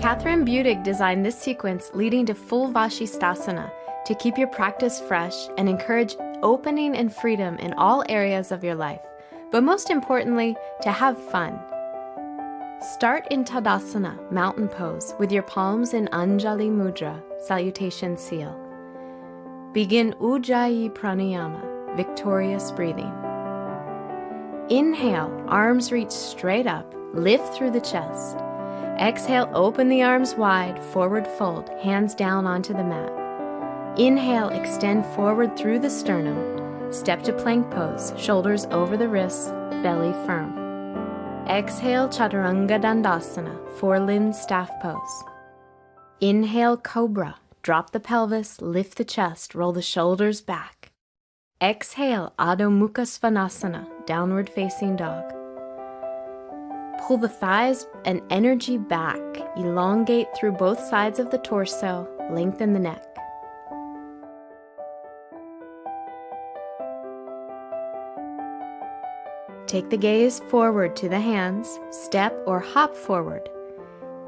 Kathryn Budig designed this sequence leading to full Vasisthasana to keep your practice fresh and encourage opening and freedom in all areas of your life, but most importantly, to have fun. Start in Tadasana, mountain pose, with your palms in Anjali Mudra, salutation seal. Begin Ujjayi Pranayama, victorious breathing. Inhale, arms reach straight up, lift through the chest. Exhale, open the arms wide, forward fold, hands down onto the mat. Inhale, extend forward through the sternum. Step to plank pose, shoulders over the wrists, belly firm. Exhale, Chaturanga Dandasana, four-limbed staff pose. Inhale, Cobra. Drop the pelvis, lift the chest, roll the shoulders back. Exhale, Adho Mukha Svanasana, downward facing dog. Pull the thighs and energy back. Elongate through both sides of the torso, lengthen the neck. Take the gaze forward to the hands, step or hop forward.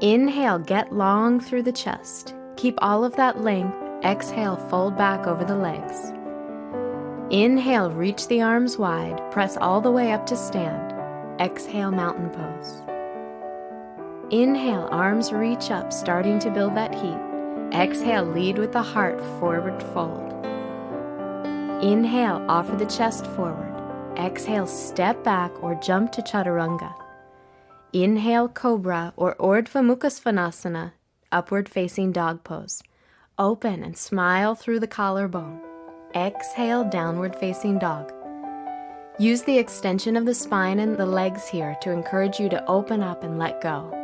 Inhale, get long through the chest. Keep all of that length. Exhale, fold back over the legs. Inhale, reach the arms wide, press all the way up to stand. Exhale, mountain pose. Inhale, arms reach up, starting to build that heat. Exhale, lead with the heart, forward fold. Inhale, offer the chest forward. Exhale, step back or jump to Chaturanga. Inhale, Cobra or Urdhva Mukha Svanasana, upward facing dog pose. Open and smile through the collarbone. Exhale, downward facing dog. Use the extension of the spine and the legs here to encourage you to open up and let go.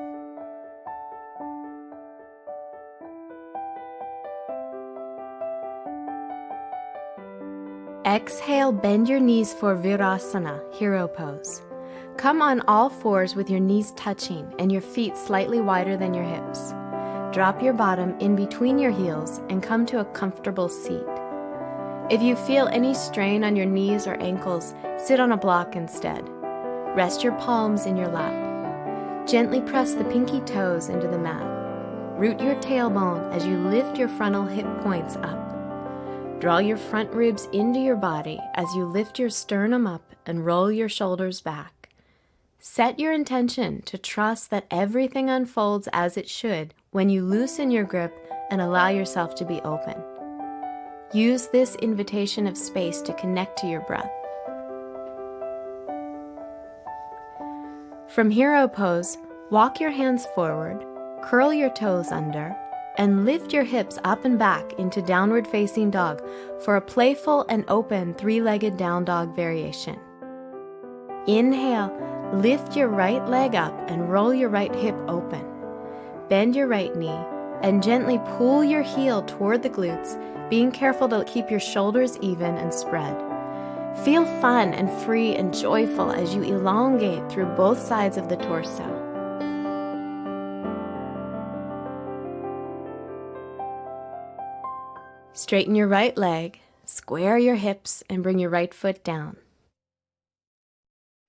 Exhale, bend your knees for Virasana, hero pose. Come on all fours with your knees touching and your feet slightly wider than your hips. Drop your bottom in between your heels and come to a comfortable seat. If you feel any strain on your knees or ankles, sit on a block instead. Rest your palms in your lap. Gently press the pinky toes into the mat. Root your tailbone as you lift your frontal hip points up. Draw your front ribs into your body as you lift your sternum up and roll your shoulders back. Set your intention to trust that everything unfolds as it should when you loosen your grip and allow yourself to be open. Use this invitation of space to connect to your breath. From hero pose, walk your hands forward, curl your toes under, and lift your hips up and back into downward facing dog for a playful and open three-legged down dog variation. Inhale, lift your right leg up and roll your right hip open. Bend your right knee and gently pull your heel toward the glutes, being careful to keep your shoulders even and spread. Feel fun and free and joyful as you elongate through both sides of the torso. Straighten your right leg, square your hips, and bring your right foot down.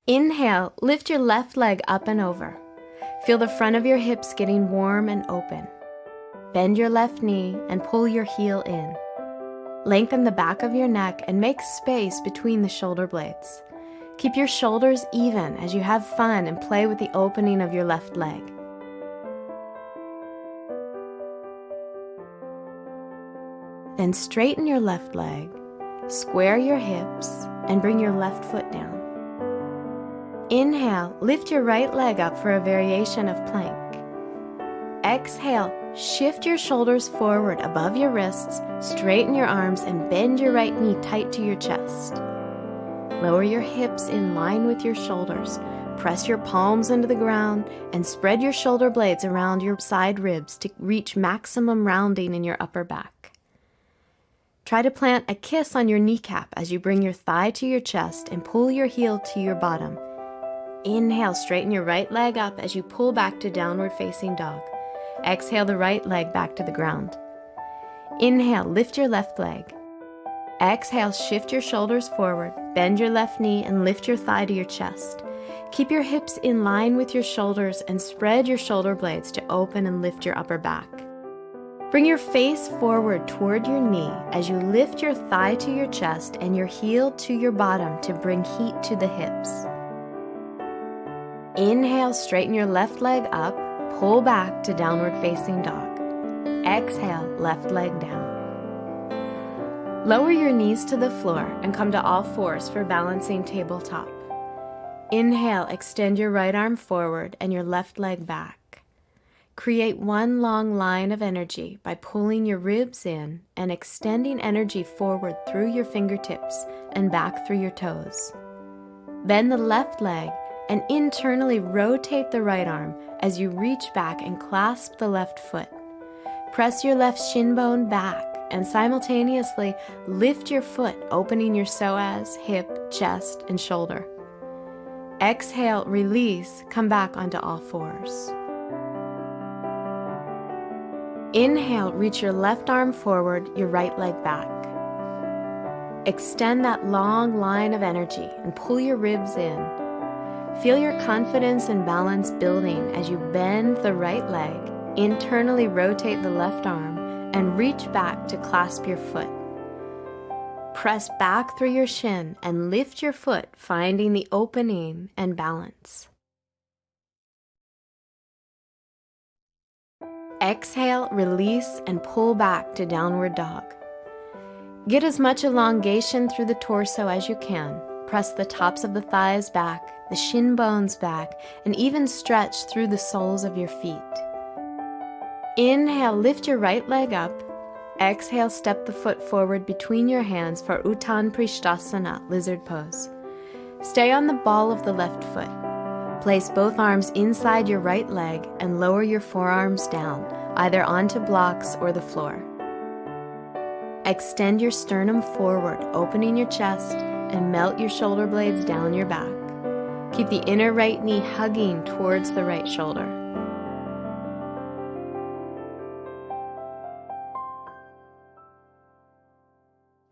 Inhale, lift your left leg up and over. Feel the front of your hips getting warm and open. Bend your left knee and pull your heel in. Lengthen the back of your neck and make space between the shoulder blades. Keep your shoulders even as you have fun and play with the opening of your left leg. Then straighten your left leg, square your hips, and bring your left foot down. Inhale, lift your right leg up for a variation of plank. Exhale, shift your shoulders forward above your wrists, straighten your arms, and bend your right knee tight to your chest. Lower your hips in line with your shoulders. Press your palms into the ground and spread your shoulder blades around your side ribs to reach maximum rounding in your upper back. Try to plant a kiss on your kneecap as you bring your thigh to your chest and pull your heel to your bottom. Inhale, straighten your right leg up as you pull back to downward facing dog. Exhale the right leg back to the ground. Inhale, lift your left leg. Exhale, shift your shoulders forward, bend your left knee and lift your thigh to your chest. Keep your hips in line with your shoulders and spread your shoulder blades to open and lift your upper back. Bring your face forward toward your knee as you lift your thigh to your chest and your heel to your bottom to bring heat to the hips. Inhale, straighten your left leg up, pull back to downward facing dog. Exhale, left leg down. Lower your knees to the floor and come to all fours for balancing tabletop. Inhale, extend your right arm forward and your left leg back. Create one long line of energy by pulling your ribs in and extending energy forward through your fingertips and back through your toes. Bend the left leg and internally rotate the right arm as you reach back and clasp the left foot. Press your left shin bone back and simultaneously lift your foot, opening your psoas, hip, chest, and shoulder. Exhale, release, come back onto all fours. Inhale, reach your left arm forward, your right leg back. Extend that long line of energy and pull your ribs in. Feel your confidence and balance building as you bend the right leg, internally rotate the left arm, and reach back to clasp your foot. Press back through your shin and lift your foot, finding the opening and balance. Exhale, release, and pull back to downward dog. Get as much elongation through the torso as you can. Press the tops of the thighs back, the shin bones back, and even stretch through the soles of your feet. Inhale, lift your right leg up. Exhale, step the foot forward between your hands for Uttanapishtasana, lizard pose. Stay on the ball of the left foot. Place both arms inside your right leg and lower your forearms down, either onto blocks or the floor. Extend your sternum forward, opening your chest, and melt your shoulder blades down your back. Keep the inner right knee hugging towards the right shoulder.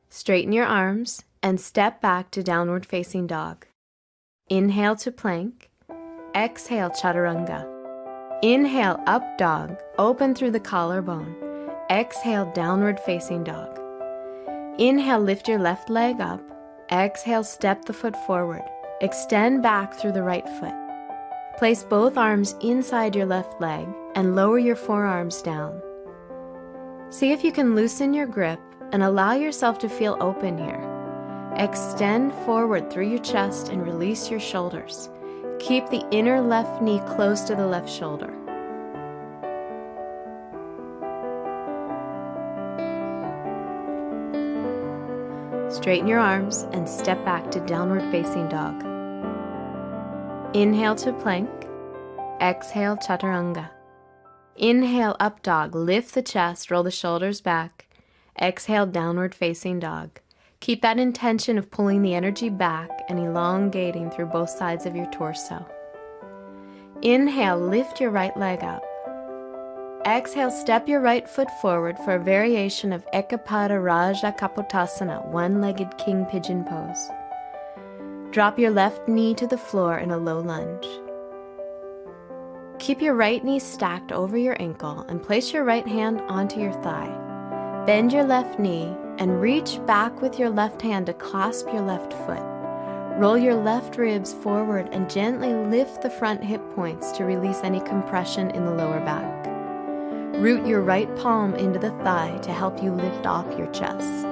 Straighten your arms and step back to downward facing dog. Inhale to plank. Exhale, chaturanga. Inhale, up dog, open through the collarbone. Exhale, downward facing dog. Inhale, lift your left leg up. Exhale, step the foot forward. Extend back through the right foot. Place both arms inside your left leg and lower your forearms down. See if you can loosen your grip and allow yourself to feel open here. Extend forward through your chest and release your shoulders. Keep the inner left knee close to the left shoulder. Straighten your arms and step back to downward facing dog. Inhale to plank. Exhale, chaturanga. Inhale, up dog. Lift the chest, roll the shoulders back. Exhale, downward facing dog. Keep that intention of pulling the energy back and elongating through both sides of your torso. Inhale, lift your right leg up. Exhale, step your right foot forward for a variation of Ekapada Raja Kapotasana, one-legged king pigeon pose. Drop your left knee to the floor in a low lunge. Keep your right knee stacked over your ankle and place your right hand onto your thigh. Bend your left knee and reach back with your left hand to clasp your left foot. Roll your left ribs forward and gently lift the front hip points to release any compression in the lower back. Root your right palm into the thigh to help you lift off your chest.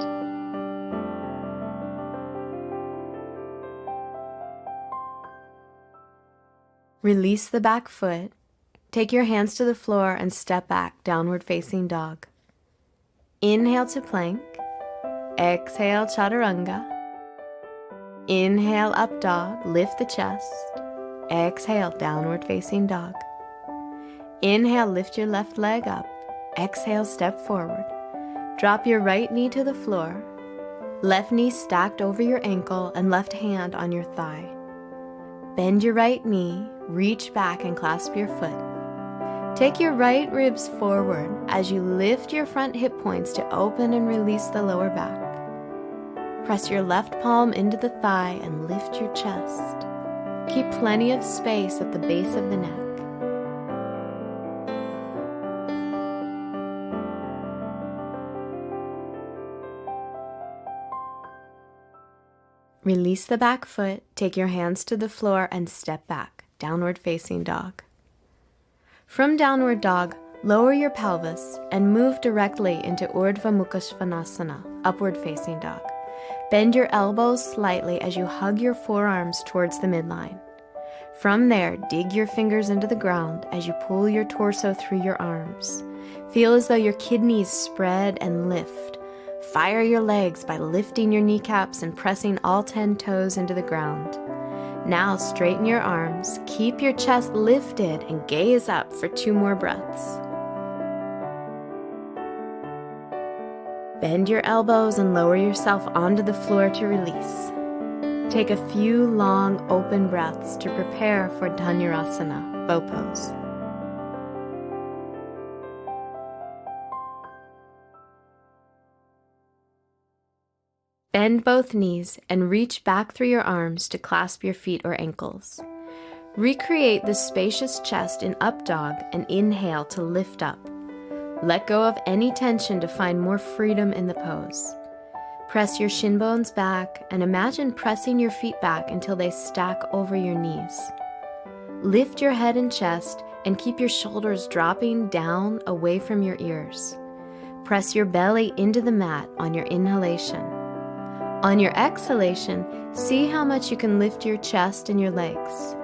Release the back foot. Take your hands to the floor and step back, downward facing dog. Inhale to plank. Exhale, chaturanga. Inhale, up dog, lift the chest. Exhale, downward facing dog. Inhale, lift your left leg up. Exhale, step forward. Drop your right knee to the floor. Left knee stacked over your ankle and left hand on your thigh. Bend your right knee, reach back and clasp your foot. Take your right ribs forward as you lift your front hip points to open and release the lower back. Press your left palm into the thigh and lift your chest. Keep plenty of space at the base of the neck. Release the back foot, take your hands to the floor and step back, downward facing dog. From downward dog, lower your pelvis and move directly into Urdhva Mukha Svanasana, upward facing dog. Bend your elbows slightly as you hug your forearms towards the midline. From there, dig your fingers into the ground as you pull your torso through your arms. Feel as though your kidneys spread and lift. Fire your legs by lifting your kneecaps and pressing all 10 toes into the ground. Now straighten your arms, keep your chest lifted, and gaze up for 2 more breaths. Bend your elbows and lower yourself onto the floor to release. Take a few long open breaths to prepare for Dhanurasana, bow pose. Bend both knees and reach back through your arms to clasp your feet or ankles. Recreate the spacious chest in up dog and inhale to lift up. Let go of any tension to find more freedom in the pose. Press your shin bones back and imagine pressing your feet back until they stack over your knees. Lift your head and chest and keep your shoulders dropping down away from your ears. Press your belly into the mat on your inhalation. On your exhalation, see how much you can lift your chest and your legs.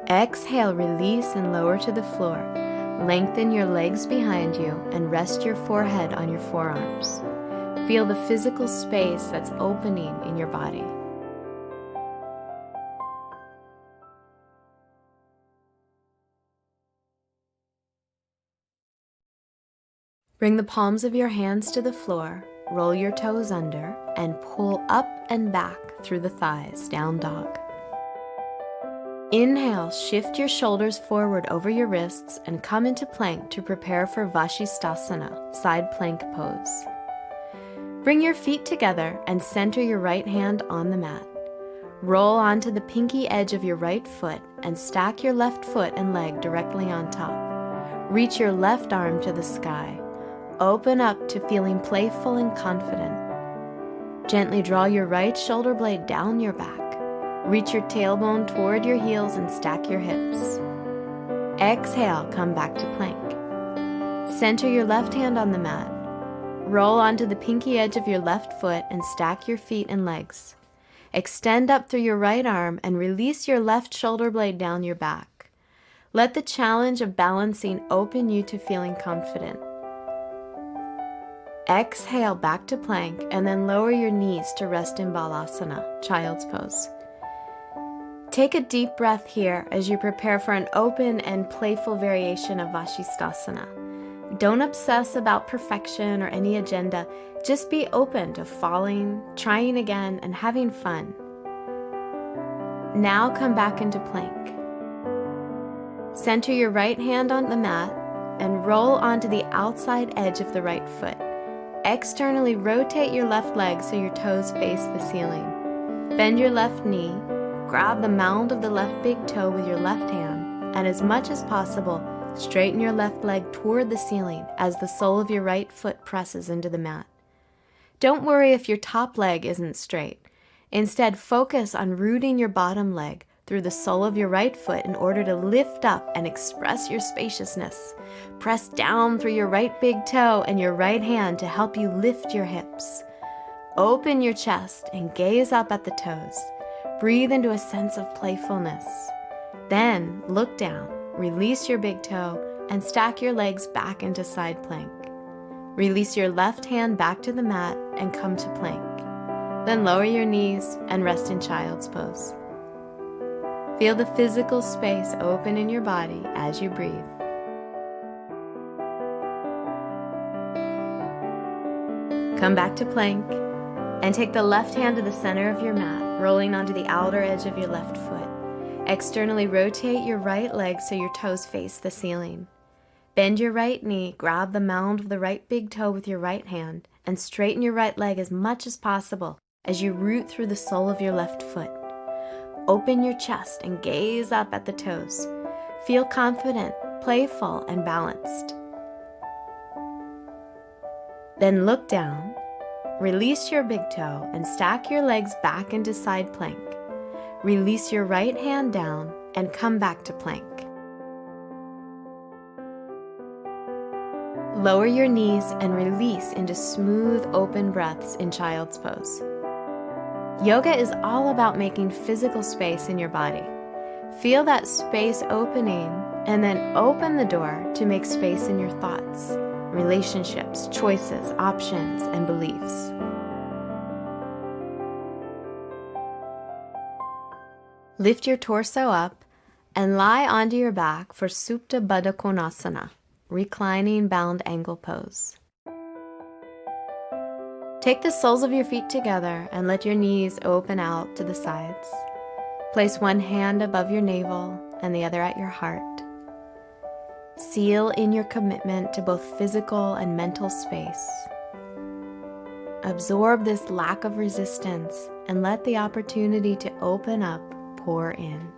Exhale, release and lower to the floor. Lengthen your legs behind you and rest your forehead on your forearms. Feel the physical space that's opening in your body. Bring the palms of your hands to the floor, roll your toes under, and pull up and back through the thighs, down dog. Inhale, shift your shoulders forward over your wrists and come into plank to prepare for Vasisthasana, side plank pose. Bring your feet together and center your right hand on the mat. Roll onto the pinky edge of your right foot and stack your left foot and leg directly on top. Reach your left arm to the sky. Open up to feeling playful and confident. Gently draw your right shoulder blade down your back. Reach your tailbone toward your heels and stack your hips. Exhale, come back to plank. Center your left hand on the mat. Roll onto the pinky edge of your left foot and stack your feet and legs. Extend up through your right arm and release your left shoulder blade down your back. Let the challenge of balancing open you to feeling confident. Exhale back to plank and then lower your knees to rest in Balasana, child's pose. Take a deep breath here as you prepare for an open and playful variation of Vasisthasana. Don't obsess about perfection or any agenda. Just be open to falling, trying again, and having fun. Now come back into plank. Center your right hand on the mat and roll onto the outside edge of the right foot. Externally rotate your left leg so your toes face the ceiling. Bend your left knee, grab the mound of the left big toe with your left hand, and as much as possible, straighten your left leg toward the ceiling as the sole of your right foot presses into the mat. Don't worry if your top leg isn't straight. Instead, focus on rooting your bottom leg through the sole of your right foot in order to lift up and express your spaciousness. Press down through your right big toe and your right hand to help you lift your hips. Open your chest and gaze up at the toes. Breathe into a sense of playfulness. Then look down, release your big toe, and stack your legs back into side plank. Release your left hand back to the mat and come to plank. Then lower your knees and rest in child's pose. Feel the physical space open in your body as you breathe. Come back to plank and take the left hand to the center of your mat, rolling onto the outer edge of your left foot. Externally rotate your right leg so your toes face the ceiling. Bend your right knee, grab the mound of the right big toe with your right hand, and straighten your right leg as much as possible. as you root through the sole of your left foot. Open your chest and gaze up at the toes. Feel confident, playful, and balanced. Then look down, release your big toe, and stack your legs back into side plank. Release your right hand down and come back to plank. Lower your knees and release into smooth, open breaths in child's pose. Yoga is all about making physical space in your body. Feel that space opening and then open the door to make space in your thoughts, relationships, choices, options, and beliefs. Lift your torso up and lie onto your back for Supta Baddha Konasana, reclining bound angle pose. Take the soles of your feet together and let your knees open out to the sides. Place one hand above your navel and the other at your heart. Seal in your commitment to both physical and mental space. Absorb this lack of resistance and let the opportunity to open up pour in.